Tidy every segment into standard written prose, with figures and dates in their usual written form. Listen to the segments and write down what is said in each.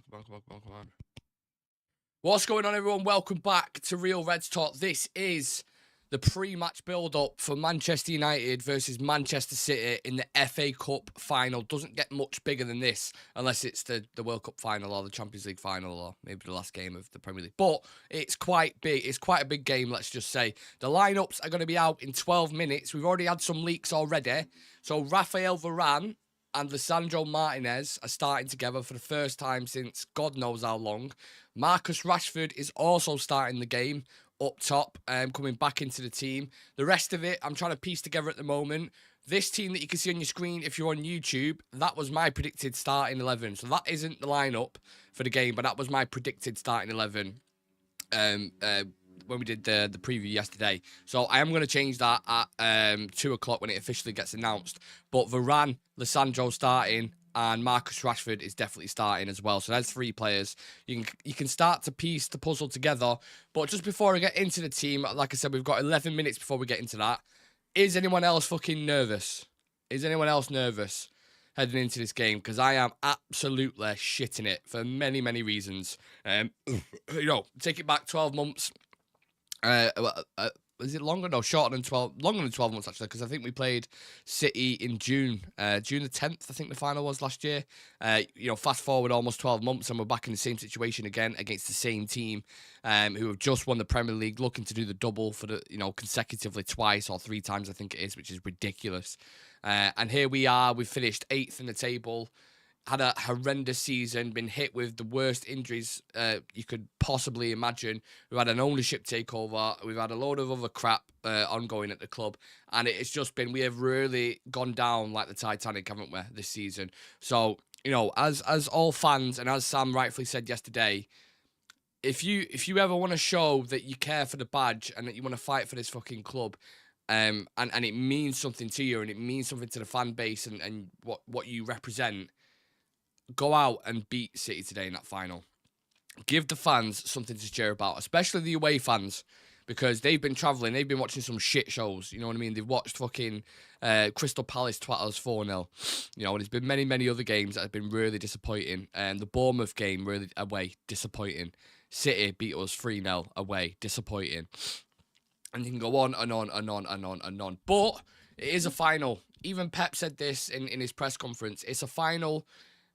Come on. What's going on, everyone? Welcome back to Real Reds Talk. This is the pre-match build-up for Manchester United versus Manchester City in the FA Cup final. Doesn't get much bigger than this unless it's the World Cup final or the Champions League final or maybe the last game of the Premier League. But it's quite big. It's quite a big game, let's just say. The lineups are going to be out in 12 minutes. We've already had some leaks already. So Rafael Varane and Lisandro Martinez are starting together for the first time since God knows how long. Marcus Rashford is also starting the game up top, coming back into the team. The rest of it, I'm trying to piece together at the moment. This team that you can see on your screen, if you're on YouTube, that was my predicted starting 11. So that isn't the lineup for the game, but that was my predicted starting 11 when we did the preview yesterday. So I am going to change that at 2 o'clock when it officially gets announced. But Varane, Lisandro starting, and Marcus Rashford is definitely starting as well. So there's 3 players. You can start to piece the puzzle together. But just before I get into the team, like I said, we've got 11 minutes before we get into that. Is anyone else fucking nervous? Is anyone else nervous heading into this game? Because I am absolutely shitting it for many, many reasons. Take it back 12 months. Is it longer? No, shorter than 12. Longer than 12 months, actually, because I think we played City in June. June the 10th, I think the final was last year. Fast forward almost 12 months, and we're back in the same situation again against the same team who have just won the Premier League, looking to do the double for the, consecutively twice or 3 times, I think it is, which is ridiculous. And here we are. We've finished 8th in the table. Had a horrendous season, been hit with the worst injuries you could possibly imagine. We've had an ownership takeover. We've had a load of other crap ongoing at the club. And it's just been, we have really gone down like the Titanic, haven't we, this season? So, as all fans, and as Sam rightfully said yesterday, if you ever want to show that you care for the badge and that you want to fight for this fucking club, and it means something to you and it means something to the fan base and what you represent, go out and beat City today in that final. Give the fans something to cheer about, especially the away fans, because they've been travelling, they've been watching some shit shows, you know what I mean? They've watched fucking Crystal Palace twat us 4-0. And there's been many, many other games that have been really disappointing. The Bournemouth game, really away, disappointing. City beat us 3-0 away, disappointing. And you can go on and on and on and on and on. But it is a final. Even Pep said this in his press conference. It's a final.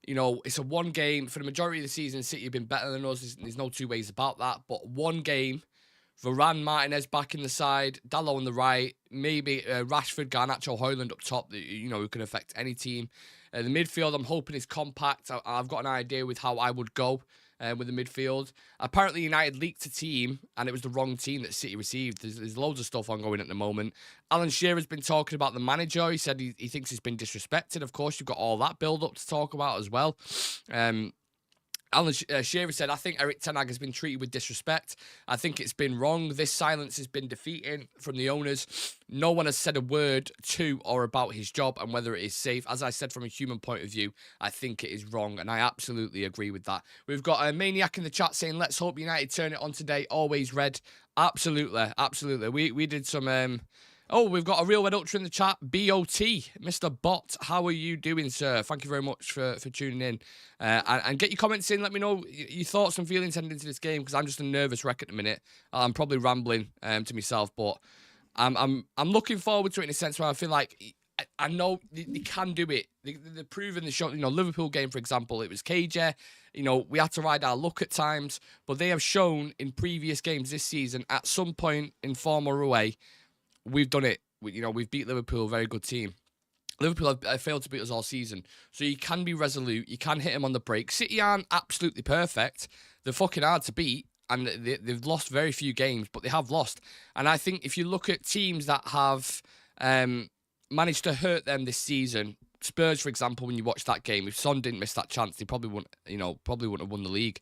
It's a one game. For the majority of the season, City have been better than us. There's no two ways about that. But one game, Varane, Martinez back in the side, Dalot on the right, maybe Rashford, Garnacho, Højlund up top, who can affect any team. The midfield, I'm hoping is compact. I've got an idea with how I would go with the midfield. Apparently, United leaked a team, and it was the wrong team that City received. There's loads of stuff ongoing at the moment. Alan Shearer's been talking about the manager. He said he thinks he's been disrespected. Of course, you've got all that build-up to talk about as well. Alan Shearer said, I think Erik ten Hag has been treated with disrespect. I think it's been wrong. This silence has been defeating from the owners. No one has said a word to or about his job and whether it is safe. As I said, from a human point of view, I think it is wrong, and I absolutely agree with that. We've got a Maniac in the chat saying, let's hope United turn it on today. Always red. Absolutely, absolutely. We did some... we've got a Real Red Ultra in the chat. B.O.T. Mr. Bot, how are you doing, sir? Thank you very much for tuning in. And get your comments in. Let me know your thoughts and feelings heading into this game, because I'm just a nervous wreck at the minute. I'm probably rambling to myself, but I'm looking forward to it in a sense where I feel like I know they can do it. They're proving the show. Liverpool game, for example, it was cagey. We had to ride our luck at times, but they have shown in previous games this season, at some point in form or away, we've done it. We've beat Liverpool, a very good team. Liverpool have failed to beat us all season. So you can be resolute. You can hit them on the break. City aren't absolutely perfect. They're fucking hard to beat. And they've lost very few games, but they have lost. And I think if you look at teams that have managed to hurt them this season, Spurs, for example, when you watch that game, if Son didn't miss that chance, they probably wouldn't have won the league.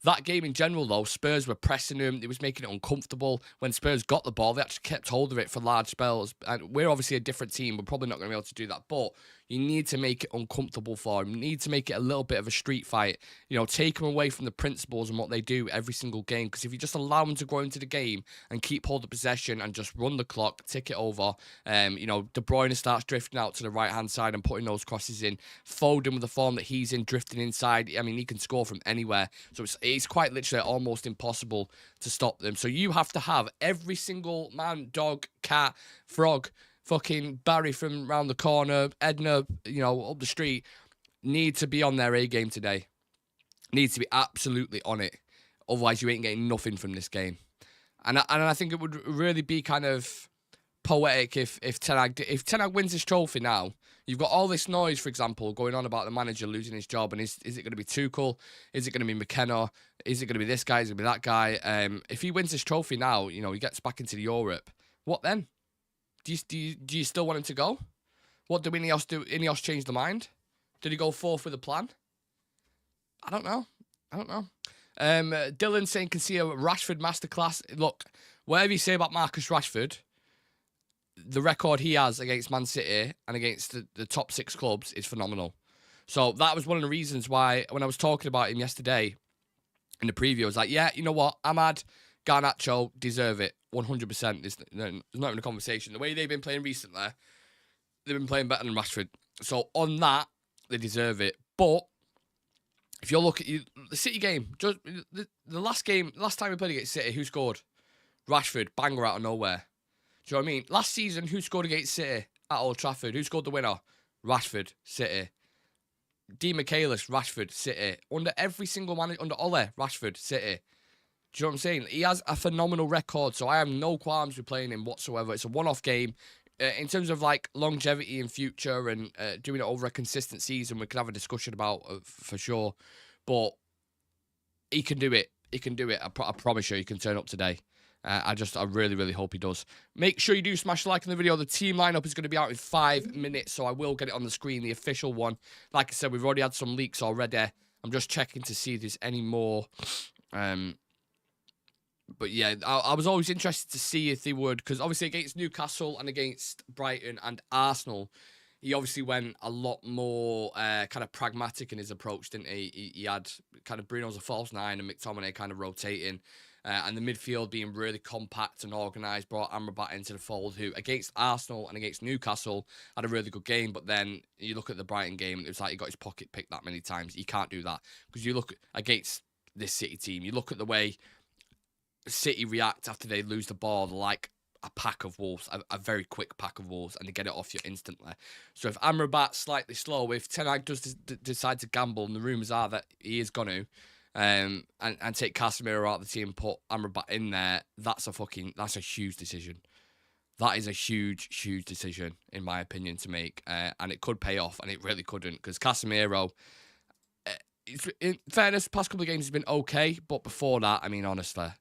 That game in general, though, Spurs were pressing them. It was making it uncomfortable. When Spurs got the ball, they actually kept hold of it for large spells. And we're obviously a different team. We're probably not going to be able to do that. But You need to make it uncomfortable for him. You need to make it a little bit of a street fight. You know, take him away from the principles and what they do every single game. Because if you just allow him to go into the game and keep hold of possession and just run the clock, tick it over, you know, De Bruyne starts drifting out to the right-hand side and putting those crosses in. Foden with the form that he's in, drifting inside. I mean, he can score from anywhere. So it's quite literally almost impossible to stop them. So you have to have every single man, dog, cat, frog, fucking Barry from round the corner, Edna, you know, up the street, need to be on their A game today. Needs to be absolutely on it. Otherwise, you ain't getting nothing from this game. And I think it would really be kind of poetic if Ten Hag wins this trophy now. You've got all this noise, for example, going on about the manager losing his job, and is it going to be Tuchel? Is it going to be McKenna? Is it going to be this guy? Is it going to be that guy? If he wins this trophy now, you know, he gets back into Europe. What then? Do you still want him to go? What did Ineos do? Ineos change the mind? Did he go forth with a plan? I don't know. Dylan saying can see a Rashford masterclass. Look, whatever you say about Marcus Rashford, the record he has against Man City and against the top 6 clubs is phenomenal. So that was one of the reasons why when I was talking about him yesterday in the preview, I was like, yeah, you know what? Amad, Garnacho deserve it 100%. There's not even a conversation. The way they've been playing recently, they've been playing better than Rashford. So on that, they deserve it. But if you look at the City game, just the last time we played against City, who scored? Rashford, banger out of nowhere. Do you know what I mean? Last season, who scored against City at Old Trafford? Who scored the winner? Rashford, City. Di Michaelis, Rashford, City. Under every single manager, under Ole, Rashford, City. Do you know what I'm saying? He has a phenomenal record, so I have no qualms with playing him whatsoever. It's a one-off game. In terms of like longevity in future and doing it over a consistent season, we can have a discussion about for sure. But he can do it. He can do it. I promise you, he can turn up today. I really, really hope he does. Make sure you do smash a like in the video. The team lineup is going to be out in 5 minutes, so I will get it on the screen, the official one. Like I said, we've already had some leaks already. I'm just checking to see if there's any more. But yeah, I was always interested to see if they would, because obviously against Newcastle and against Brighton and Arsenal, he obviously went a lot more kind of pragmatic in his approach, didn't he? He had kind of Bruno's a false 9 and McTominay kind of rotating. And the midfield being really compact and organised, brought Amrabat into the fold, who against Arsenal and against Newcastle had a really good game. But then you look at the Brighton game, it was like he got his pocket picked that many times. You can't do that. Because you look against this City team, you look at the way City react after they lose the ball like a pack of wolves, a very quick pack of wolves, and they get it off you instantly. So if Amrabat's slightly slow, if Ten Hag does decide to gamble, and the rumours are that he is going to, and take Casemiro out of the team, put Amrabat in there, that's a huge decision. That is a huge decision, in my opinion, to make. And it could pay off, and it really couldn't, because Casemiro, in fairness, the past couple of games has been okay, but before that, I mean, honestly,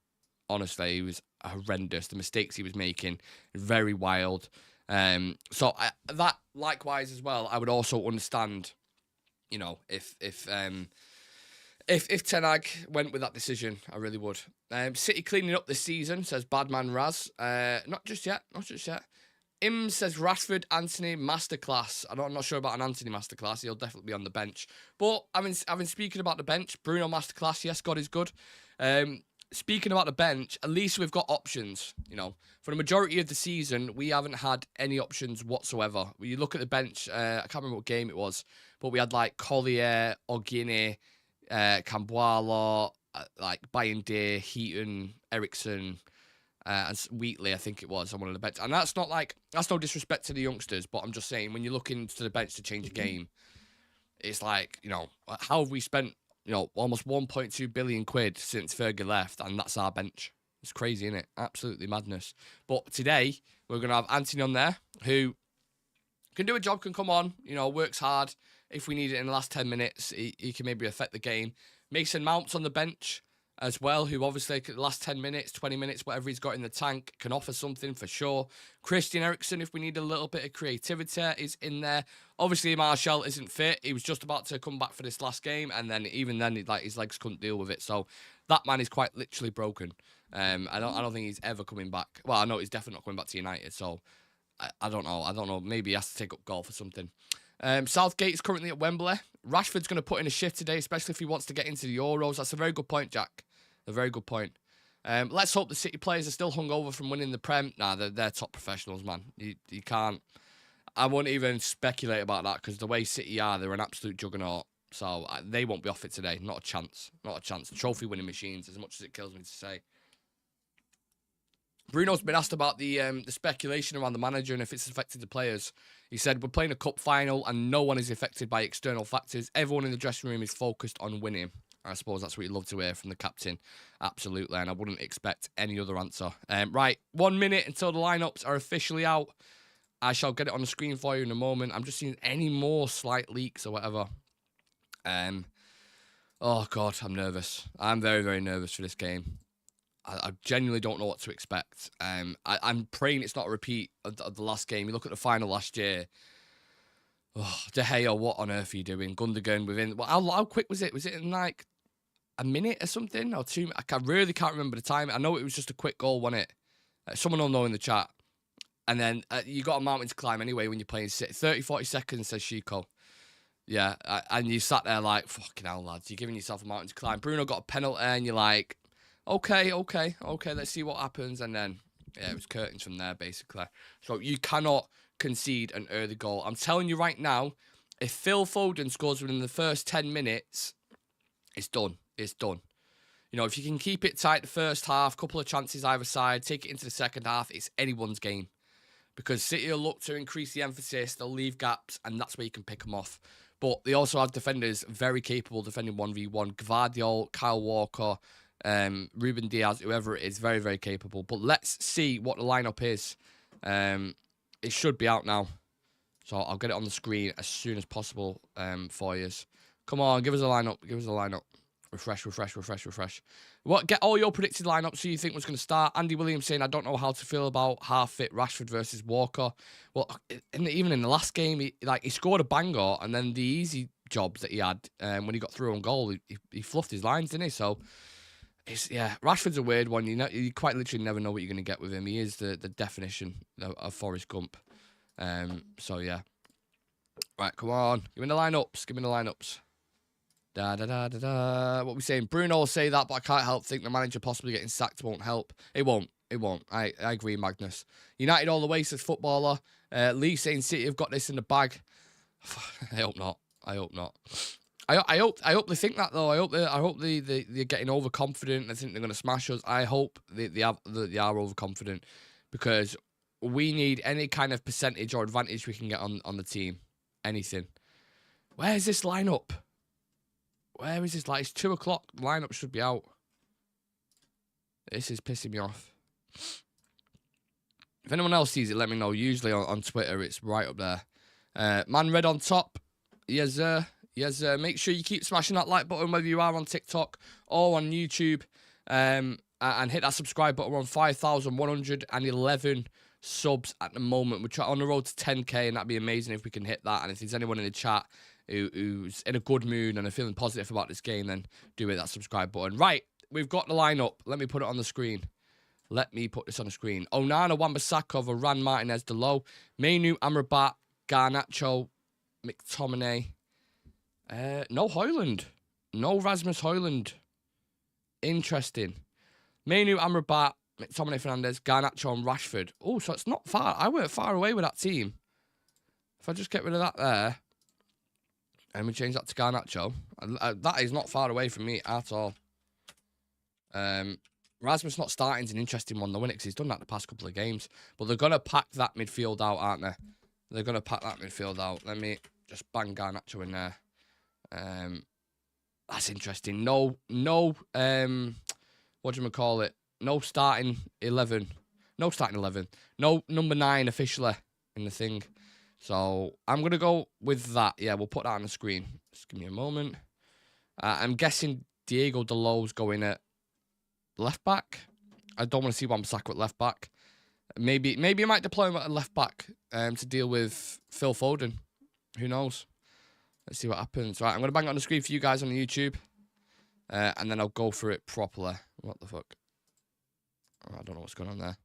he was horrendous. The mistakes he was making, very wild. So that, likewise as well, I would also understand, you know, if Ten Hag went with that decision, I really would. City cleaning up this season, says Badman Raz. Not just yet. Im says Rashford, Anthony, masterclass. I'm not sure about an Anthony masterclass. He'll definitely be on the bench. But having speaking about the bench, Bruno masterclass, yes, God is good. Speaking about the bench, at least we've got options. You know, for the majority of the season, we haven't had any options whatsoever. When you look at the bench, I can't remember what game it was, but we had like Collier, Ogini, Cambualo, like Bayende, Heaton, Ericsson, and Wheatley, I think it was, on one of the bench. And that's no disrespect to the youngsters, but I'm just saying, when you look into the bench to change a game, it's like, you know, how have we spent, you know, almost 1.2 billion quid since Fergie left, and that's our bench. It's crazy, isn't it? Absolutely madness. But today, we're going to have Anthony on there, who can do a job, can come on, you know, works hard. If we need it in the last 10 minutes, he can maybe affect the game. Mason Mount's on the bench as well, who obviously the last 10 minutes, 20 minutes, whatever he's got in the tank, can offer something for sure. Christian Eriksen, if we need a little bit of creativity, is in there. Obviously, Martial isn't fit. He was just about to come back for this last game, and then even then, his legs couldn't deal with it. So that man is quite literally broken. I don't think he's ever coming back. Well, I know he's definitely not coming back to United. So I don't know. Maybe he has to take up golf or something. Southgate's currently at Wembley. Rashford's going to put in a shift today, especially if he wants to get into the Euros. That's a very good point, Jack. A very good point. Let's hope the City players are still hungover from winning the Prem. Nah, they're top professionals, man. You can't. I won't even speculate about that because the way City are, they're an absolute juggernaut. So they won't be off it today. Not a chance. Not a chance. Trophy winning machines, as much as it kills me to say. Bruno's been asked about the speculation around the manager and if it's affected the players. He said, we're playing a cup final and no one is affected by external factors. Everyone in the dressing room is focused on winning. I suppose that's what you'd love to hear from the captain. Absolutely, and I wouldn't expect any other answer. Right, 1 minute until the lineups are officially out. I shall get it on the screen for you in a moment. I'm just seeing any more slight leaks or whatever. Oh, God, I'm nervous. I'm very, very nervous for this game. I genuinely don't know what to expect. I'm praying it's not a repeat of the last game. You look at the final last year. Oh, De Gea, what on earth are you doing? Gundogan within... Well, how quick was it? Was it in like a minute or something? Or 2 minutes? I really can't remember the time. I know it was just a quick goal, wasn't it? Someone will know in the chat. And then you got a mountain to climb anyway when you're playing 30, 40 seconds, says Chico. Yeah, and you sat there like, fucking hell, lads. You're giving yourself a mountain to climb. Bruno got a penalty and you're like... Okay, let's see what happens. And then, yeah, it was curtains from there, basically. So you cannot concede an early goal. I'm telling you right now, if Phil Foden scores within the first 10 minutes, it's done. It's done. You know, if you can keep it tight the first half, couple of chances either side, take it into the second half, it's anyone's game. Because City will look to increase the emphasis, they'll leave gaps, and that's where you can pick them off. But they also have defenders very capable defending 1v1. Gvardiol, Kyle Walker... Ruben Diaz, whoever it is, very, very capable. But let's see what the lineup is. It should be out now. So I'll get it on the screen as soon as possible for you. Come on, give us a lineup. Give us a lineup. Refresh. What? Get all your predicted lineups who you think was going to start. Andy Williams saying, I don't know how to feel about half-fit Rashford versus Walker. Well, even in the last game, he scored a banger, and then the easy jobs that he had when he got through on goal, he fluffed his lines, didn't he? So... Rashford's a weird one. You quite literally never know what you're going to get with him. He is the definition of Forrest Gump. So, yeah. Right, come on. Give me the lineups. Give me the lineups. What are we saying? Bruno will say that, but I can't help think the manager possibly getting sacked won't help. It won't. I agree, Magnus. United all the way, says footballer. Lee saying City have got this in the bag. I hope not. I hope they think that though. I hope they're getting overconfident. I think they're going to smash us. I hope they are overconfident because we need any kind of percentage or advantage we can get on the team. Anything. Where's this lineup? Where is this? It's 2 o'clock. The lineup should be out. This is pissing me off. If anyone else sees it, let me know. Usually on Twitter, it's right up there. Man Red on top. Yes, sir. Yes, make sure you keep smashing that like button, whether you are on TikTok or on YouTube. And hit that subscribe button. We're on 5,111 subs at the moment. We're on the road to 10k, and that'd be amazing if we can hit that. And if there's anyone in the chat who's in a good mood and are feeling positive about this game, then do hit that subscribe button. Right, we've got the lineup. Let me put it on the screen. Let me put this on the screen. Onana, Wan-Bissaka, Varane, Martinez, Delo, Mainu, Amrabat, Garnacho, McTominay. No Højlund. No Rasmus Højlund. Interesting. Mainu, Amrabat, McTominay, Fernandes, Garnacho, and Rashford. Oh, so it's not far. I weren't far away with that team. If I just get rid of that there, and we change that to Garnacho, that is not far away from me at all. Rasmus not starting is an interesting one, though, isn't it? Because he's done that the past couple of games. But they're going to pack that midfield out, aren't they? They're going to pack that midfield out. Let me just bang Garnacho in there. That's interesting. No, what do you call it? No starting 11. No starting 11. No number 9 officially in the thing. So I'm going to go with that. Yeah, we'll put that on the screen. Just give me a moment. I'm guessing Diego Dalot's going at left back. I don't want to see Wan-Bissaka at left back. Maybe I might deploy him at left back to deal with Phil Foden. Who knows? Let's see what happens. Right, I'm going to bang it on the screen for you guys on the YouTube. And then I'll go through it properly. What the fuck? Oh, I don't know what's going on there.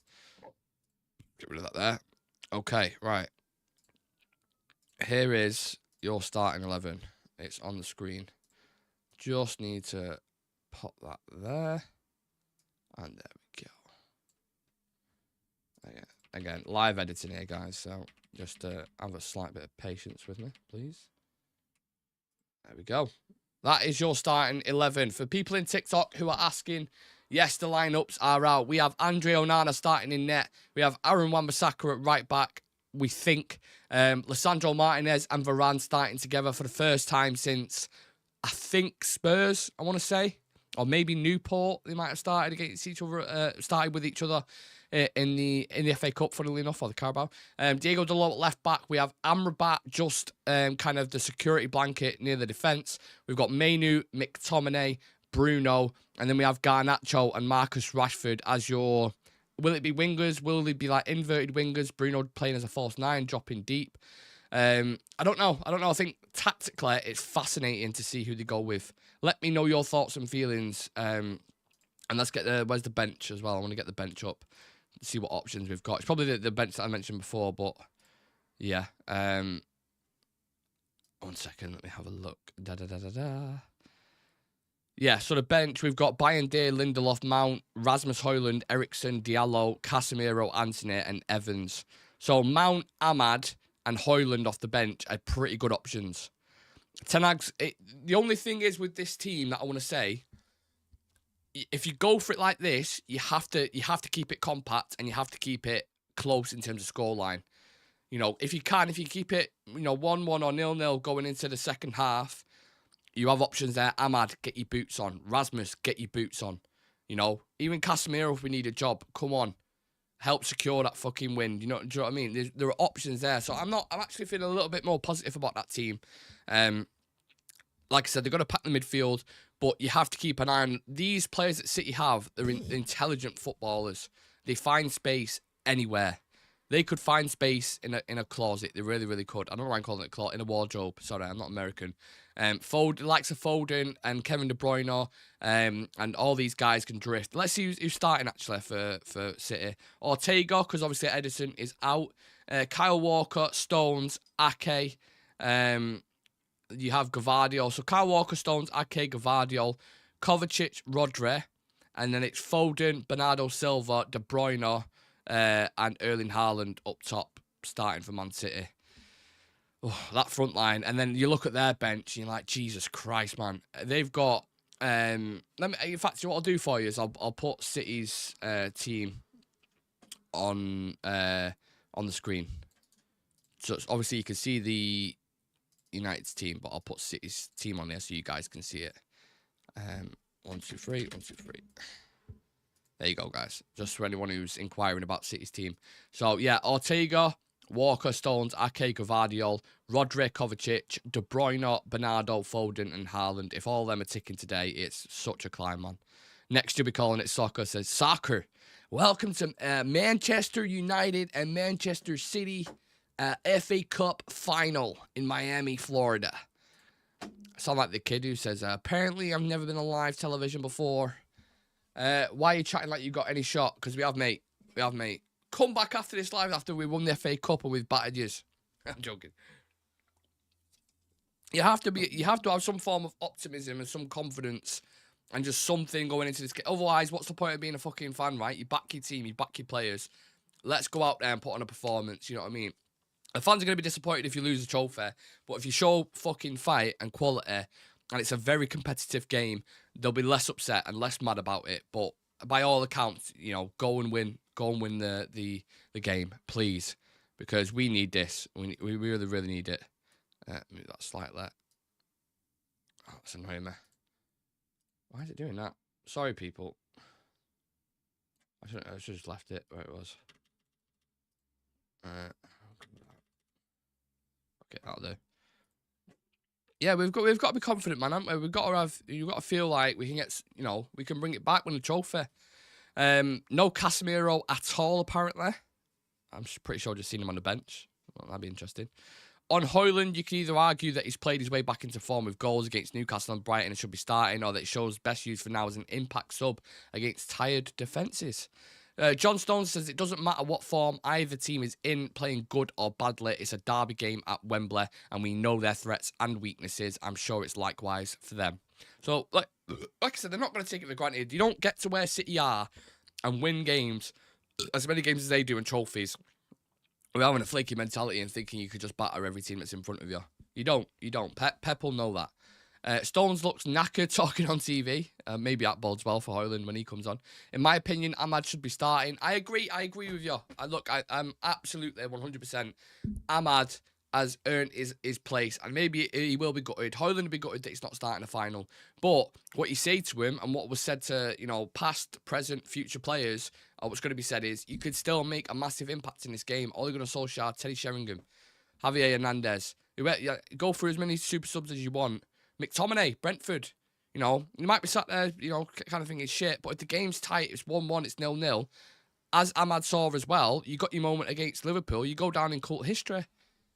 Get rid of that there. Okay, right. here is your starting 11. It's on the screen. Just need to pop that there. And there we go. Again, live editing here, guys. So just have a slight bit of patience with me, please. There we go. That is your starting 11. For people in TikTok who are asking, yes, the lineups are out. We have Andre Onana starting in net. We have Aaron Wan-Bissaka at right back. We think Lisandro Martinez and Varane starting together for the first time since, I think, Spurs, I want to say. Or maybe Newport, they might have started against each other, started with each other in the FA Cup, funnily enough, or the Carabao. Diego Dalot at left back. We have Amrabat just kind of the security blanket near the defence. We've got Mainu, McTominay, Bruno, and then we have Garnacho and Marcus Rashford as your... Will it be wingers? Will they be like inverted wingers? Bruno playing as a false 9, dropping deep. I don't know. I think tactically it's fascinating to see who they go with. Let me know your thoughts and feelings. And let's get where's the bench as well? I want to get the bench up. See what options we've got. It's probably the bench that I mentioned before, but yeah. 1 second, let me have a look. Yeah, so the bench, we've got Bayern, Lindelof, Mount, Rasmus Højlund, Eriksson, Diallo, Casemiro, Antony, and Evans. So Mount, Ahmad, and Højlund off the bench are pretty good options. Ten Hag's, the only thing is with this team that I want to say, if you go for it like this, you have to keep it compact and you have to keep it close in terms of scoreline. You know, if you keep it, 1-1 or 0-0 going into the second half, you have options there. Ahmad, get your boots on. Rasmus, get your boots on. You know, even Casemiro, if we need a job, come on, help secure that fucking win. Do you know what I mean? There are options there. So I'm actually feeling a little bit more positive about that team. Like I said, they're going to pack the midfield, but you have to keep an eye on these players that City have. They're intelligent footballers. They find space anywhere. They could find space in a closet. They really, really could. I don't know why I'm calling it a closet. In a wardrobe. Sorry, I'm not American. Likes of Foden and Kevin De Bruyne, and all these guys can drift. Let's see who's starting actually for City. Ortega, because obviously Edison is out. Kyle Walker, Stones, Ake. You have Gvardiol. So Kyle Walker, Stones, Ake, Gvardiol, Kovacic, Rodri, and then it's Foden, Bernardo Silva, De Bruyne, and Erling Haaland up top, starting for Man City. Oh, that front line, and then you look at their bench, and you're like, Jesus Christ, man. They've got. In fact, what I'll do for you is I'll put City's team on the screen. So obviously you can see the United's team, but I'll put City's team on there so you guys can see it. 1, 2, 3, 1, 2, 3. There you go, guys. Just for anyone who's inquiring about City's team. So yeah, Ortega, Walker, Stones, Ake, Gvardiol, Rodri, Kovacic, De Bruyne, Bernardo, Foden, and Haaland. If all of them are ticking today, it's such a climb, man. Next, you'll be calling it soccer. Says soccer. Welcome to Manchester United and Manchester City FA Cup final in Miami, Florida. I sound like the kid who says, apparently I've never been on live television before. Why are you chatting like you got any shot? Because we have, mate. We have, mate. Come back after this live after we won the FA Cup and we've battered yous. I'm joking. You have to have some form of optimism and some confidence and just something going into this game. Otherwise, what's the point of being a fucking fan, right? You back your team, you back your players. Let's go out there and put on a performance, you know what I mean? The fans are going to be disappointed if you lose a trophy, but if you show fucking fight and quality, and it's a very competitive game, they'll be less upset and less mad about it. But by all accounts, you know, go and win the game, please, because we need this. We really, really need it. Move that slightly. Oh, that's annoying me. Why is it doing that? Sorry, people. I should have just left it where it was. Okay, that'll do. Yeah, we've got to be confident, man. Haven't we? You've got to feel like we can get, we can bring it back, win the trophy. No Casemiro at all, apparently. I'm pretty sure I've just seen him on the bench. Well, that'd be interesting. On Højlund, you can either argue that he's played his way back into form with goals against Newcastle and Brighton and should be starting, or that it shows best use for now as an impact sub against tired defences. John Stone says it doesn't matter what form either team is in, playing good or badly. It's a derby game at Wembley, and we know their threats and weaknesses. I'm sure it's likewise for them. So, like I said, they're not going to take it for granted. You don't get to where City are and win games, as many games as they do, and trophies, without having a flaky mentality and thinking you could just batter every team that's in front of you. You don't. Pep will know that. Stones looks knackered talking on TV. Maybe that bodes well for Højlund when he comes on. In my opinion, Ahmad should be starting. I agree with you. I'm absolutely 100%. Ahmad has earned his place, and maybe he will be gutted. Højlund will be gutted that he's not starting the final. But what you say to him, and what was said to, past, present, future players, or what's going to be said is, you could still make a massive impact in this game. Ole Gunnar Solskjaer, Teddy Sheringham, Javier Hernandez. Go through as many super subs as you want. McTominay, Brentford, you might be sat there, kind of thinking shit, but if the game's tight, it's 1-1, it's 0-0, as Ahmad saw as well, you got your moment against Liverpool, you go down in cult history.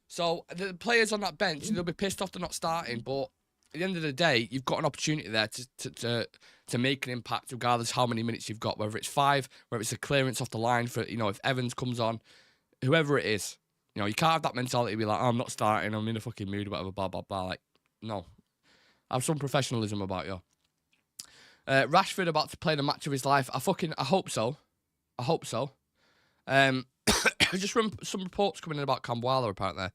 So the players on that bench, they'll be pissed off they're not starting, but at the end of the day, you've got an opportunity there to make an impact, regardless how many minutes you've got, whether it's 5, whether it's a clearance off the line for, if Evans comes on, whoever it is. You can't have that mentality to be like, oh, I'm not starting, I'm in a fucking mood, whatever, blah, blah, blah. Like, no. Have some professionalism about you. Rashford about to play the match of his life. I hope so. Just from some reports coming in about Cambuala, apparently.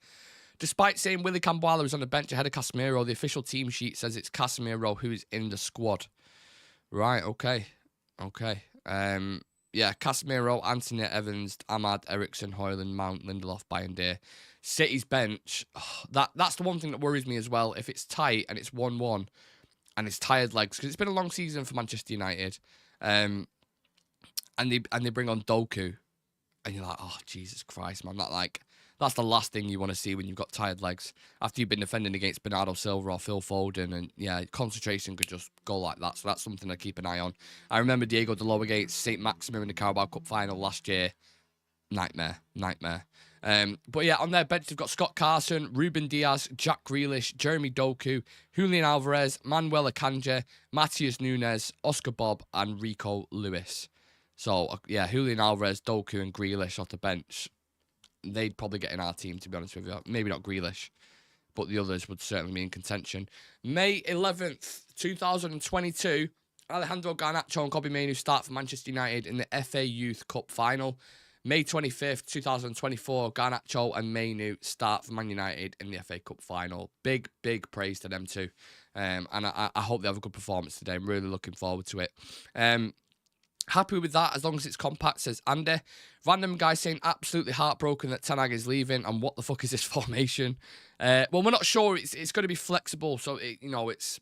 Despite saying Willy Cambuala is on the bench ahead of Casemiro, the official team sheet says it's Casemiro who is in the squad. Right, okay. Yeah, Casemiro, Anthony, Evans, Ahmad, Ericsson, Højlund, Mount, Lindelof, Bayern. City's bench, that's the one thing that worries me as well. If it's tight and it's 1-1 and it's tired legs, because it's been a long season for Manchester United, and they bring on Doku, and you're like, oh, Jesus Christ, man. That's the last thing you want to see when you've got tired legs. After you've been defending against Bernardo Silva or Phil Foden, and yeah, concentration could just go like that. So that's something I keep an eye on. I remember Diego Dalot against St. Maximin in the Carabao Cup final last year. Nightmare. But yeah, on their bench, they've got Scott Carson, Ruben Diaz, Jack Grealish, Jeremy Doku, Julian Alvarez, Manuel Akanji, Matheus Nunes, Oscar Bob, and Rico Lewis. So, yeah, Julian Alvarez, Doku, and Grealish off the bench. They'd probably get in our team, to be honest with you. Maybe not Grealish, but the others would certainly be in contention. May 11th, 2022, Alejandro Garnacho and Kobbie Mainoo start for Manchester United in the FA Youth Cup final. May 25th, 2024, Garnacho and Mainoo start for Man United in the FA Cup final. Big praise to them too. And I hope they have a good performance today. I'm really looking forward to it. Happy with that, as long as it's compact, says Andy. Random guy saying absolutely heartbroken that Ten Hag is leaving, and what the fuck is this formation? Well, we're not sure. It's going to be flexible, so it's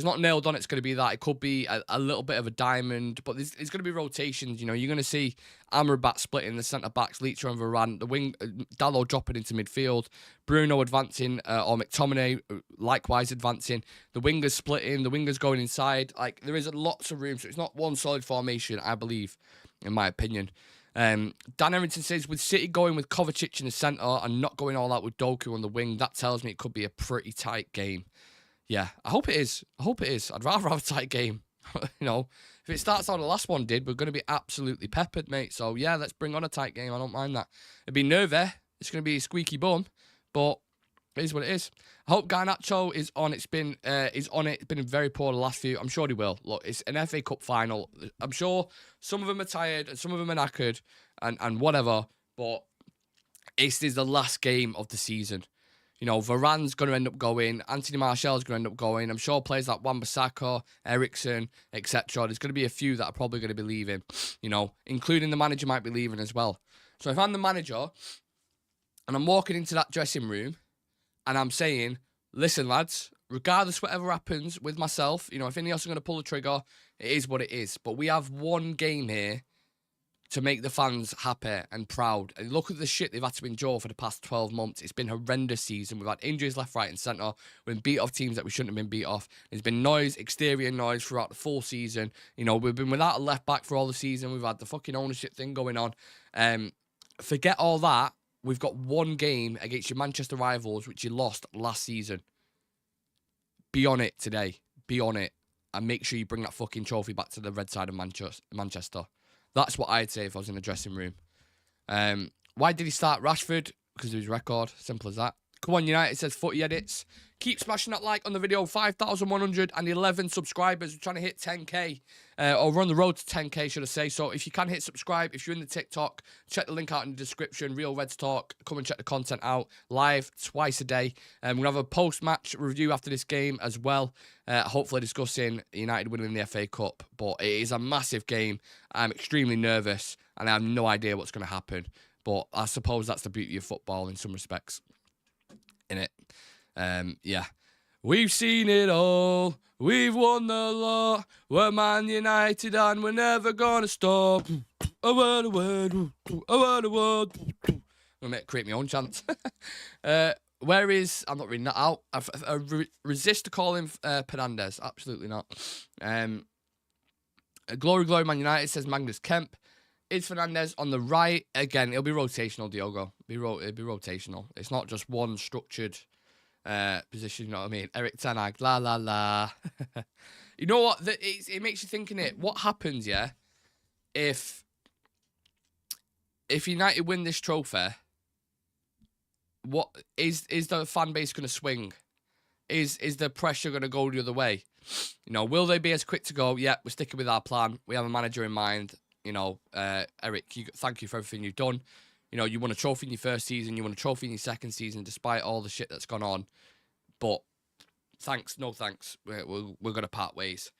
not nailed on. It's going to be that. It could be a little bit of a diamond, but there's going to be rotations. You're going to see Amrabat splitting the centre backs, Leitcher and Varane, the wing, Dalot dropping into midfield, Bruno advancing, or McTominay likewise advancing, the wingers splitting, the wingers going inside. Like, there is lots of room, so it's not one solid formation, I believe, in my opinion. Dan Errington says, with City going with Kovacic in the centre and not going all out with Doku on the wing, that tells me it could be a pretty tight game. Yeah, I hope it is. I'd rather have a tight game. If it starts how the last one did, we're going to be absolutely peppered, mate. So, yeah, let's bring on a tight game. I don't mind that. It'd be nervy. It's going to be a squeaky bum, but it is what it is. I hope Garnacho is on. It's been very poor the last few. I'm sure he will. Look, it's an FA Cup final. I'm sure some of them are tired and some of them are knackered and whatever, but this is the last game of the season. Varane's going to end up going. Anthony Martial's going to end up going. I'm sure players like Wan-Bissaka, Ericsson, etc. There's going to be a few that are probably going to be leaving, including the manager might be leaving as well. So if I'm the manager and I'm walking into that dressing room and I'm saying, listen, lads, regardless whatever happens with myself, if Ineos are going to pull the trigger, it is what it is. But we have one game here to make the fans happy and proud. And look at the shit they've had to endure for the past 12 months. It's been a horrendous season. We've had injuries left, right and centre. We've been beat off teams that we shouldn't have been beat off. There's been exterior noise throughout the full season. We've been without a left back for all the season. We've had the fucking ownership thing going on. Forget all that. We've got one game against your Manchester rivals, which you lost last season. Be on it today. Be on it. And make sure you bring that fucking trophy back to the red side of Manchester. That's what I'd say if I was in the dressing room. Why did he start Rashford? Because of his record. Simple as that. Come on, United says Footy Edits. Keep smashing that like on the video. 5,111 subscribers. We're trying to hit 10k. Or we're on the road to 10k, should I say. So if you can hit subscribe, if you're in the TikTok, check the link out in the description. Real Reds Talk. Come and check the content out. Live twice a day. We're going to have a post-match review after this game as well. Hopefully discussing United winning the FA Cup. But it is a massive game. I'm extremely nervous. And I have no idea what's going to happen. But I suppose that's the beauty of football in some respects. Innit? Yeah. We've seen it all. We've won the lot. We're Man United and we're never gonna stop. A word, a word, a word, a word. I'm gonna create my own chant. Where is... I'm not reading that out. I resist to call him Fernandez. Absolutely not. Glory, glory, Man United, says Magnus Kemp. Is Fernandez on the right? Again, it'll be rotational, Diogo. It'll be rotational. It's not just one structured position, you know what I mean? Eric Ten Hag, la, la, la. You know what? It makes you think, innit? What happens, yeah, if United win this trophy, what is the fan base going to swing? Is the pressure going to go the other way? You know, will they be as quick to go, yeah, we're sticking with our plan. We have a manager in mind. You know, Eric, thank you for everything you've done. You know, you won a trophy in your first season. You won a trophy in your second season, despite all the shit that's gone on. But thanks, no thanks. We're going to part ways.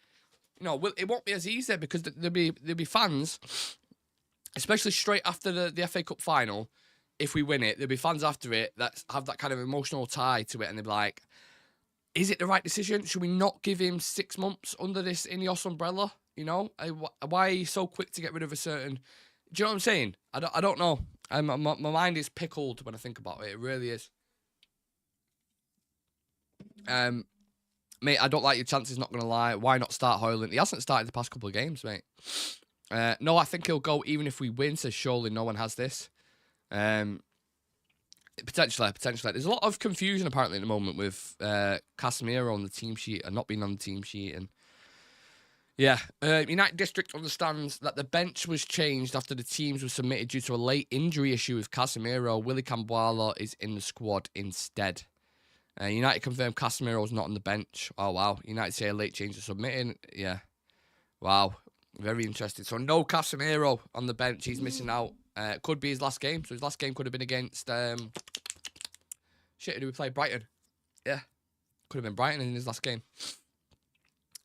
You know, it won't be as easy because there'll be fans, especially straight after the FA Cup final. If we win it, there'll be fans after it that have that kind of emotional tie to it, and they'll be like, "Is it the right decision? Should we not give him 6 months under this Ineos umbrella?" You know, why are you so quick to get rid of a certain... Do you know what I'm saying? I don't know. My mind is pickled when I think about it. It really is. Mate, I don't like your chances, not going to lie. Why not start Højlund? He hasn't started the past couple of games, mate. No, I think he'll go even if we win, so surely no one has this. Potentially. There's a lot of confusion apparently at the moment with Casemiro on the team sheet and not being on the team sheet. And yeah, United District understands that the bench was changed after the teams were submitted due to a late injury issue with Casemiro. Willy Cambuala is in the squad instead. United confirmed Casemiro was not on the bench. Oh, wow. United say a late change was submitted. Yeah. Wow. Very interesting. So no Casemiro on the bench. He's missing out. Could be his last game. So his last game could have been against... Shit, who did we play? Brighton. Yeah. Could have been Brighton in his last game.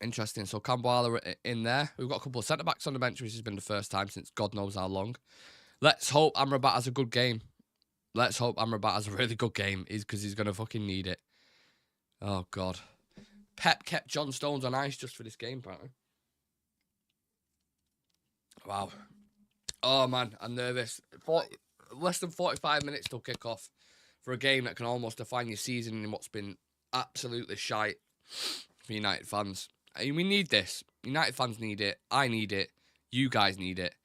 Interesting. So Cambuala in there. We've got a couple of centre-backs on the bench, which has been the first time since God knows how long. Let's hope Amrabat has a good game. Let's hope Amrabat has a really good game, because he's going to fucking need it. Oh, God. Pep kept John Stones on ice just for this game, apparently. Wow. Oh, man, I'm nervous. Less than 45 minutes till kick-off for a game that can almost define your season in what's been absolutely shite for United fans. I mean, we need this. United fans need it. I need it. You guys need it.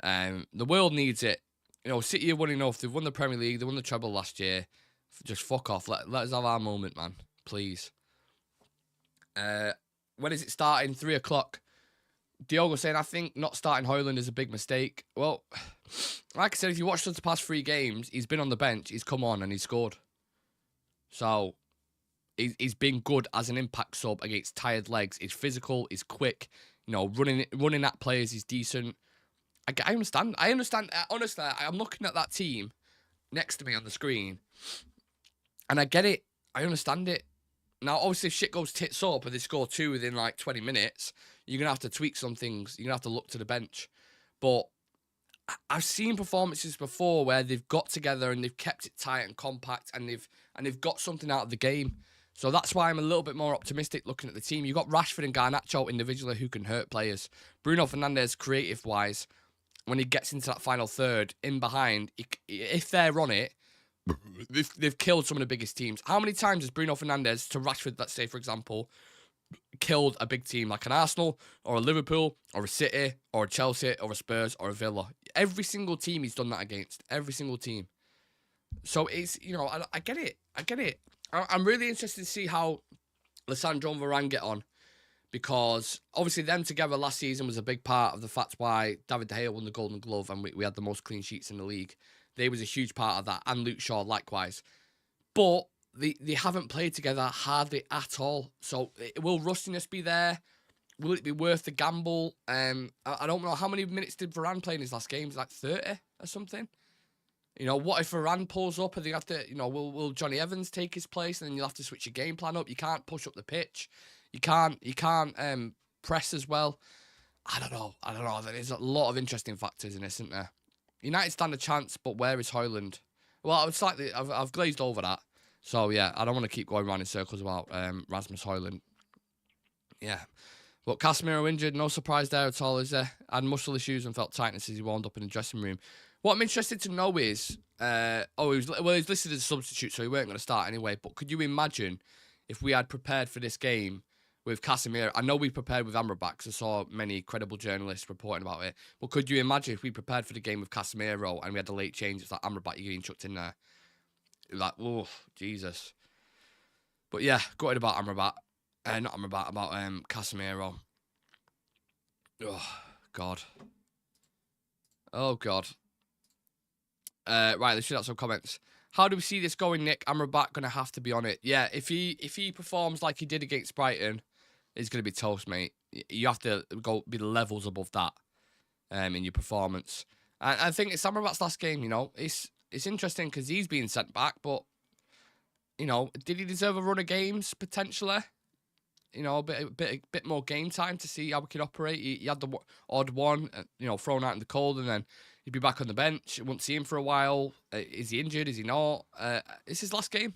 The world needs it. You know, City have won enough. They've won the Premier League. They won the treble last year. Just fuck off. Let us have our moment, man. Please. When is it starting? 3 o'clock. Diogo saying, I think not starting Højlund is a big mistake. Well, like I said, if you watched us the past 3 games, he's been on the bench, he's come on and he's scored. So, he's been good as an impact sub against tired legs. He's physical, he's quick. You know, running at players, he's decent. I understand. Honestly, I'm looking at that team next to me on the screen, and I get it. I understand it. Now, obviously, if shit goes tits up and they score 2 within like 20 minutes, you're going to have to tweak some things. You're going to have to look to the bench. But I've seen performances before where they've got together and they've kept it tight and compact, and they've got something out of the game. So that's why I'm a little bit more optimistic looking at the team. You've got Rashford and Garnacho individually who can hurt players. Bruno Fernandes, creative-wise, when he gets into that final third, in behind, if they're on it, they've killed some of the biggest teams. How many times has Bruno Fernandes to Rashford, let's say, for example, killed a big team like an Arsenal or a Liverpool or a City or a Chelsea or a Spurs or a Villa? Every single team he's done that against. Every single team. So it's, you know, I get it. I'm really interested to see how Lisandro and Varane get on, because obviously them together last season was a big part of the fact why David De Gea won the Golden Glove and we had the most clean sheets in the league. They was a huge part of that, and Luke Shaw likewise. But they haven't played together hardly at all. So will rustiness be there? Will it be worth the gamble? I don't know. How many minutes did Varane play in his last game? Like 30 or something? You know, what if Varane pulls up and they have to, you know, will Johnny Evans take his place and then you'll have to switch your game plan up? You can't push up the pitch. You can't press as well. I don't know. There's a lot of interesting factors in this, isn't there? United stand a chance, but where is Højlund? Well, I've glazed over that. So, yeah, I don't want to keep going around in circles about Rasmus Højlund. Yeah. But Casemiro injured, no surprise there at all, is there? Had muscle issues and felt tightness as he warmed up in the dressing room. What I'm interested to know is, he's listed as a substitute, so he weren't going to start anyway. But could you imagine if we had prepared for this game with Casemiro? I know we prepared with Amrabat, because I saw many credible journalists reporting about it. But could you imagine if we prepared for the game with Casemiro and we had the late change? It's like Amrabat, you're getting chucked in there. Like, oh, Jesus. But yeah, gutted about Amrabat. Not Amrabat, about Casemiro. Oh, God. Oh, God. Right, let's shoot out some comments. How do we see this going, Nick? Amrabat going to have to be on it. Yeah, if he performs like he did against Brighton, it's going to be toast, mate. You have to be levels above that in your performance. And I think it's Amrabat's last game, you know. It's interesting because he's being sent back, but, you know, did he deserve a run of games, potentially? You know, a bit more game time to see how we can operate. He had the odd one, you know, thrown out in the cold, and then he'd be back on the bench. Won't see him for a while. Is he injured? Is he not? It's his last game.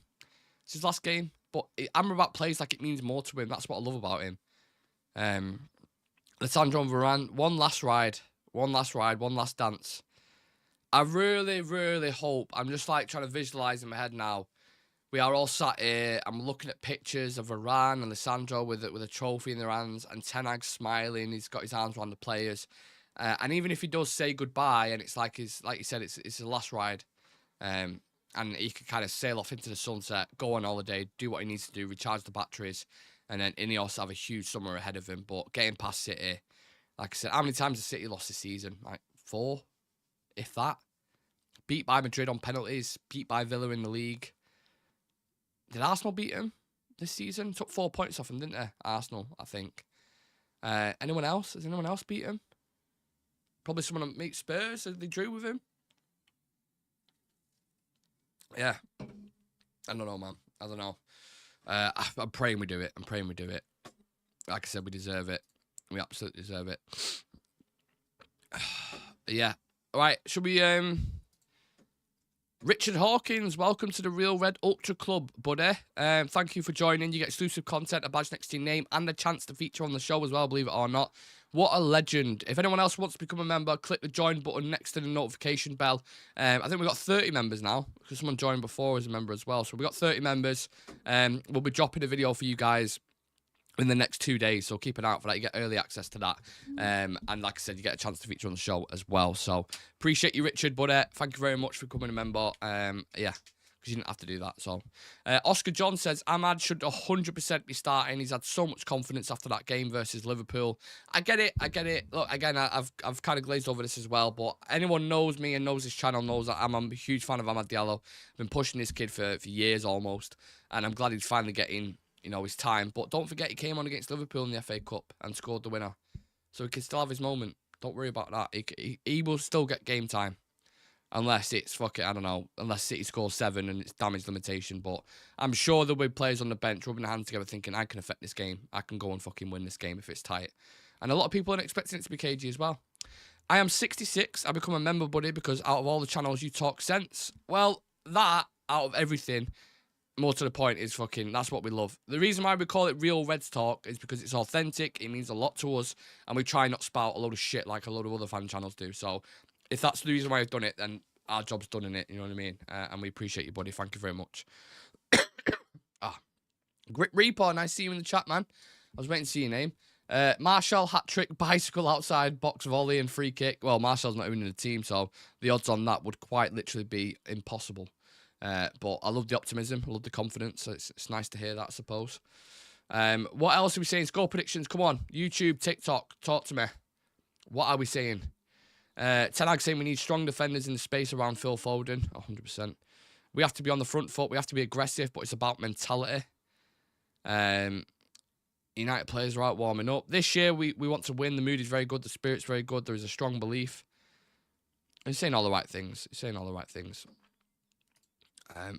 It's his last game. But Amrabat plays like it means more to him. That's what I love about him. Alessandro and Varane, one last ride, one last dance. I really, really hope, I'm just like trying to visualise in my head now. We are all sat here. I'm looking at pictures of Varane and Alessandro with a trophy in their hands, and Ten Hag's smiling. He's got his arms around the players, and even if he does say goodbye, and it's like you said, it's his last ride, and he can kind of sail off into the sunset, go on holiday, do what he needs to do, recharge the batteries, and then Ineos have a huge summer ahead of him. But getting past City, like I said, how many times has City lost this season? Like 4, if that. Beat by Madrid on penalties. Beat by Villa in the league. Did Arsenal beat him this season? Took 4 points off him, didn't they? Arsenal, I think. Anyone else? Has anyone else beat him? Probably someone that meet Spurs. They drew with him. Yeah. I don't know, man. I don't know. I'm praying we do it. Like I said, we deserve it. We absolutely deserve it. Yeah. All right. Should we... Richard Hawkins, welcome to the Real Red Ultra Club, buddy. Thank you for joining. You get exclusive content, a badge next to your name, and a chance to feature on the show as well, believe it or not. What a legend. If anyone else wants to become a member, click the join button next to the notification bell. I think we've got 30 members now, because someone joined before as a member as well. So we've got 30 members. We'll be dropping a video for you guys in the next 2 days, so keep an eye out for that. You get early access to that. And like I said, you get a chance to feature on the show as well. So appreciate you, Richard, but thank you very much for becoming a member. Yeah, because you didn't have to do that. So Oscar John says, Ahmad should 100% be starting. He's had so much confidence after that game versus Liverpool. I get it. Look, again, I've kind of glazed over this as well, but anyone knows me and knows this channel knows that I'm a huge fan of Amad Diallo. I've been pushing this kid for years almost, and I'm glad he's finally getting, you know, his time. But don't forget, he came on against Liverpool in the FA Cup and scored the winner. So he can still have his moment. Don't worry about that. He will still get game time. Unless it's I don't know, unless City scores 7 and it's damage limitation. But I'm sure there'll be players on the bench rubbing their hands together thinking, I can affect this game. I can go and fucking win this game if it's tight. And a lot of people are expecting it to be cagey as well. I am 66. I become a member, buddy, because out of all the channels you talk sense. Well, that, out of everything, more to the point, is that's what we love. The reason why we call it Real Reds Talk is because it's authentic, it means a lot to us, and we try not to spout a load of shit like a load of other fan channels do. So if that's the reason why I've done it, then our job's done in it, you know what I mean? And we appreciate you, buddy. Thank you very much. Grit Reaper, nice to see you in the chat, man. I was waiting to see your name. Marshall, hat-trick, bicycle outside, box volley and free kick. Well, Marshall's not even in the team, so the odds on that would quite literally be impossible. But I love the optimism. I love the confidence. So it's nice to hear that, I suppose. What else are we saying? Score predictions. Come on. YouTube, TikTok. Talk to me. What are we saying? Ten Hag saying we need strong defenders in the space around Phil Foden. 100%. We have to be on the front foot. We have to be aggressive, but it's about mentality. United players are out warming up. This year, we want to win. The mood is very good. The spirit's very good. There is a strong belief. He's saying all the right things. He's saying all the right things.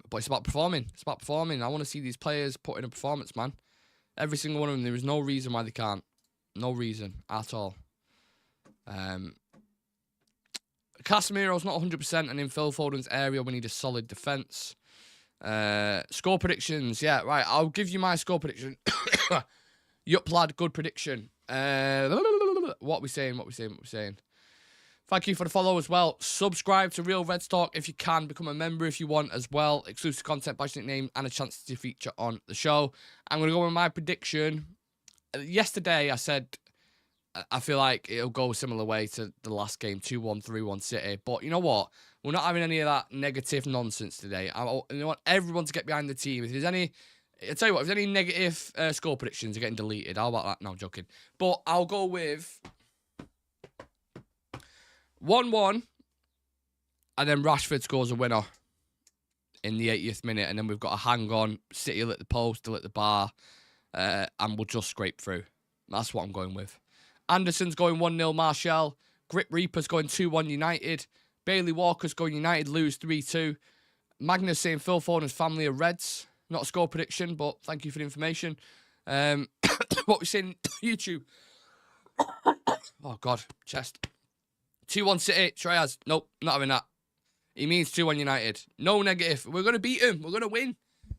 But it's about performing. It's about performing. I want to see these players put in a performance, man. Every single one of them. There is no reason why they can't. No reason at all. Casemiro's not 100%, and in Phil Foden's area, we need a solid defence. Score predictions. Yeah, right. I'll give you my score prediction. Yup, lad. Good prediction. What are we saying? What are we saying? What are we saying? Thank you for the follow as well. Subscribe to Real Reds Talk if you can. Become a member if you want as well. Exclusive content, badge nickname, and a chance to feature on the show. I'm going to go with my prediction. Yesterday, I said I feel like it'll go a similar way to the last game, 2-1, 3-1 City. But you know what? We're not having any of that negative nonsense today. I want everyone to get behind the team. If there's any... I'll tell you what, if there's any negative score predictions are getting deleted. How about that? No, I'm joking. But I'll go with 1-1, and then Rashford scores a winner in the 80th minute, and then we've got a hang-on. City will hit the post, they'll hit the bar, and we'll just scrape through. That's what I'm going with. Anderson's going 1-0 Martial. Grip Reaper's going 2-1 United. Bailey Walker's going United, lose 3-2. Magnus saying Phil Foden's family are Reds. Not a score prediction, but thank you for the information. What we saying YouTube? Oh, God. Chest. 2-1 City. Triaz. Nope, not having that. He means 2-1 United. No negative. We're going to beat him. We're going to win.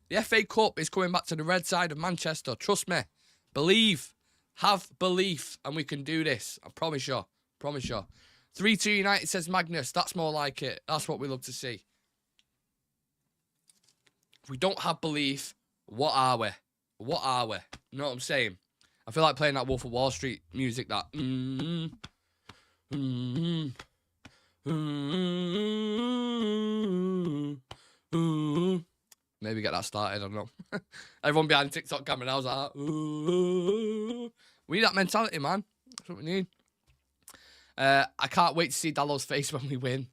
The FA Cup is coming back to the red side of Manchester. Trust me. Believe. Have belief. And we can do this. I promise you. Promise you. 3-2 United, says Magnus. That's more like it. That's what we love to see. If we don't have belief, what are we? What are we? You know what I'm saying? I feel like playing that Wolf of Wall Street music, that... Maybe get that started, I don't know. Everyone behind TikTok camera now is like, we need that mentality, man. That's what we need. I can't wait to see Dallow's face when we win.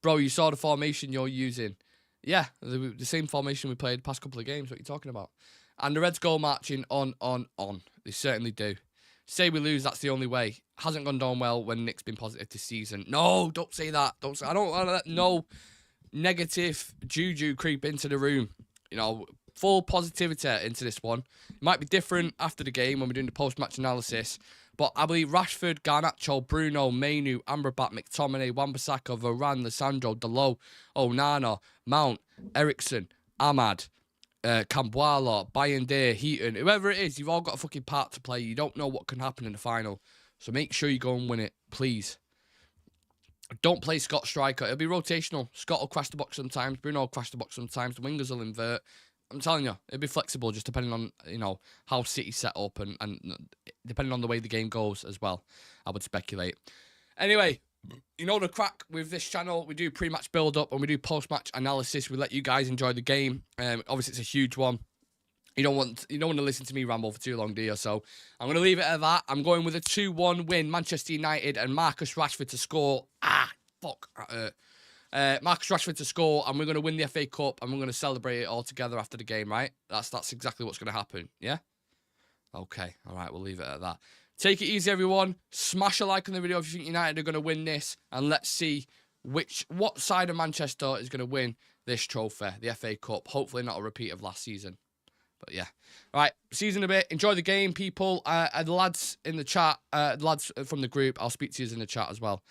Bro, you saw the formation you're using. Yeah, the same formation we played the past couple of games. What are you talking about? And the Reds go marching on. They certainly do. Say we lose, that's the only way. Hasn't gone down well when Nick's been positive this season. No, don't say that. Don't say. I don't want to let no negative juju creep into the room. You know, full positivity into this one. It might be different after the game when we're doing the post-match analysis. But I believe Rashford, Garnacho, Bruno, Mainu, Amrabat, McTominay, Wan-Bissaka, Varane, Lissandro, Dalot, Onana, Mount, Ericsson, Ahmad, Cambuala, Bayende, Heaton, whoever it is, you've all got a fucking part to play. You don't know what can happen in the final. So make sure you go and win it, please. Don't play Scott striker. It'll be rotational. Scott will crash the box sometimes. Bruno will crash the box sometimes. The wingers will invert. I'm telling you, it'll be flexible just depending on, you know, how City's set up and depending on the way the game goes as well, I would speculate. Anyway, you know the crack with this channel. We do pre-match build-up and we do post-match analysis. We let you guys enjoy the game. Obviously, it's a huge one. You don't want to listen to me ramble for too long, do you? So I'm going to leave it at that. I'm going with a 2-1 win, Manchester United, and Marcus Rashford to score. Marcus Rashford to score, and we're going to win the FA Cup, and we're going to celebrate it all together after the game, right? That's exactly what's going to happen, yeah? Okay, all right, we'll leave it at that. Take it easy, everyone. Smash a like on the video if you think United are going to win this, and let's see what side of Manchester is going to win this trophy, the FA Cup. Hopefully not a repeat of last season. But yeah. All right, see you in a bit. Enjoy the game, people. The lads in the chat, the lads from the group, I'll speak to you in the chat as well.